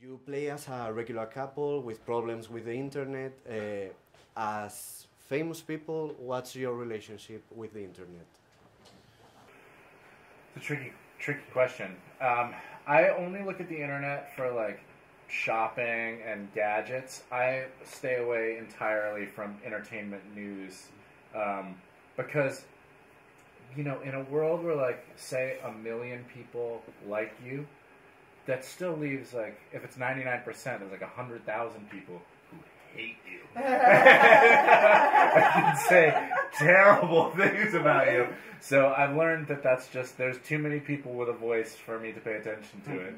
You play as a regular couple with problems with the internet. As famous people, what's your relationship with the internet? It's a tricky question. I only look at the internet for like shopping and gadgets. I stay away entirely from entertainment news because, you know, in a world where like say 1 million people like you, that still leaves like if it's 99%, there's like 100,000 people who hate you. I can say terrible things about you. So I've learned that that's just, there's too many people with a voice for me to pay attention to it.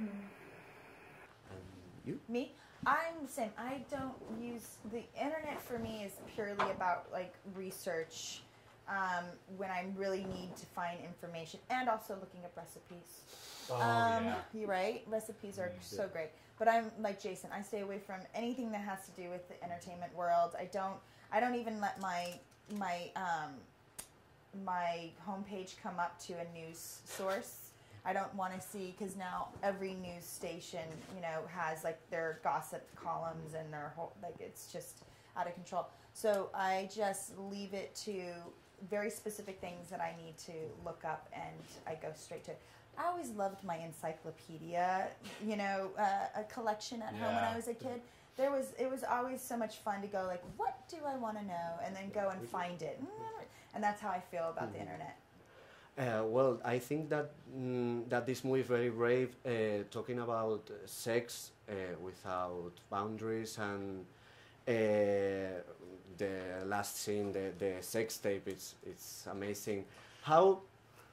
You? Me? I'm the same. I don't use the internet. For me is purely about like research when I really need to find information, and also looking up recipes. Yeah. You're right. Recipes are so great. But I'm like Jason. I stay away from anything that has to do with the entertainment world. I don't even let my homepage come up to a news source. I don't want to see, because now every news station, you know, has like their gossip columns and their whole, like, it's just out of control. So I just leave it to very specific things that I need to look up, and I go straight to it. I always loved my encyclopedia, you know, a collection at home when I was a kid. It was always so much fun to go like, what do I want to know, and then go and find it, and that's how I feel about the internet. Well, I think that that this movie is very brave, talking about sex without boundaries, and the last scene, the sex tape, it's amazing. How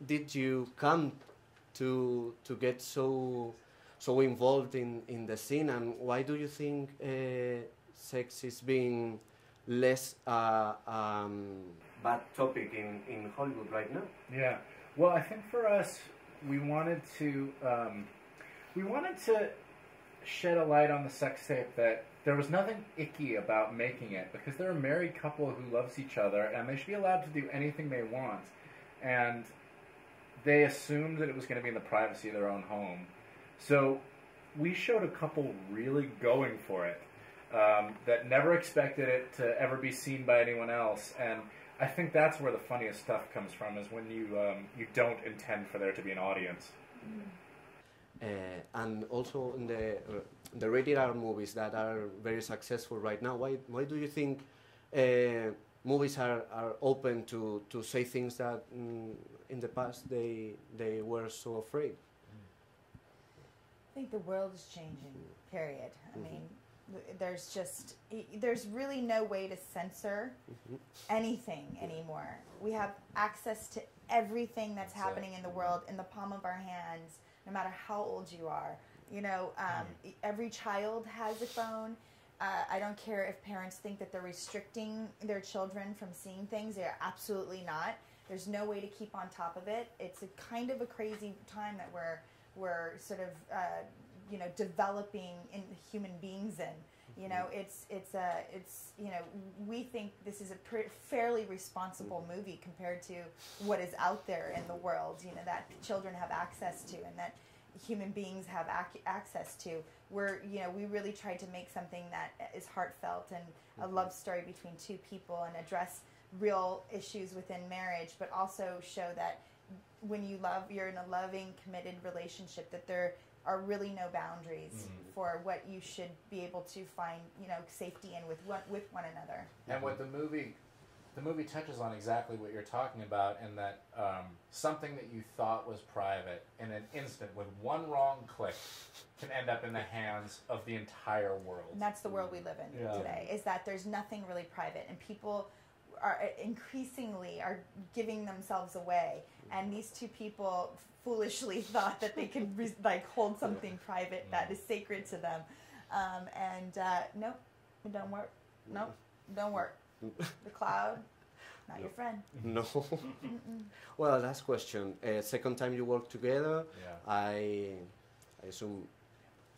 did you come to get so involved in the scene, and why do you think sex is being less bad topic in Hollywood right now? Yeah. Well, I think for us, we wanted to shed a light on the sex tape, that there was nothing icky about making it, because they're a married couple who loves each other, and they should be allowed to do anything they want. And they assumed that it was going to be in the privacy of their own home. So we showed a couple really going for it, that never expected it to ever be seen by anyone else. And I think that's where the funniest stuff comes from, is when you don't intend for there to be an audience. And also in the rated R movies that are very successful right now, why do you think movies are open to say things that in the past they were so afraid? I think the world is changing, period. I mean, there's really no way to censor anything anymore. We have access to everything that's happening in the world in the palm of our hands, no matter how old you are. You know, every child has a phone. I don't care if parents think that they're restricting their children from seeing things. They're absolutely not. There's no way to keep on top of it. It's a kind of a crazy time that we're sort of you know, developing in human beings in. You know, it's you know, we think this is a fairly responsible movie compared to what is out there in the world, you know, that children have access to and that human beings have access to. You know, we really tried to make something that is heartfelt and a love story between two people, and address real issues within marriage, but also show that when you love, you're in a loving, committed relationship, that there are really no boundaries for what you should be able to find, you know, safety in with one another. And what the movie touches on exactly what you're talking about, in that something that you thought was private, in an instant, with one wrong click, can end up in the hands of the entire world. And that's the world we live in today, is that there's nothing really private, and people are increasingly are giving themselves away, and these two people foolishly thought that they could like hold something private that is sacred to them, and nope, it don't work. Nope, don't work. The cloud, not your friend. No. Well, last question. Second time you work together, I assume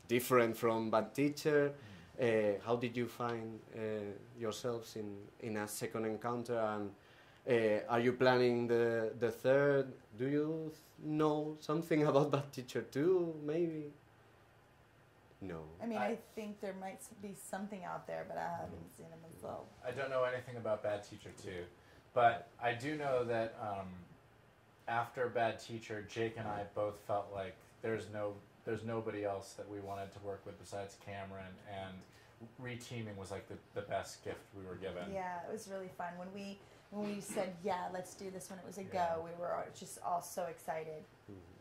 different from Bad Teacher. How did you find yourselves in a second encounter, and are you planning the third? Do you know something about Bad Teacher 2, maybe? No. I mean, I think there might be something out there, but I haven't seen them as well. I don't know anything about Bad Teacher 2, but I do know that after Bad Teacher, Jake and I both felt like there's nobody else that we wanted to work with besides Cameron, and reteaming was like the best gift we were given. Yeah, it was really fun. When we said, yeah, let's do this when it was a go, we were just all so excited. Mm-hmm.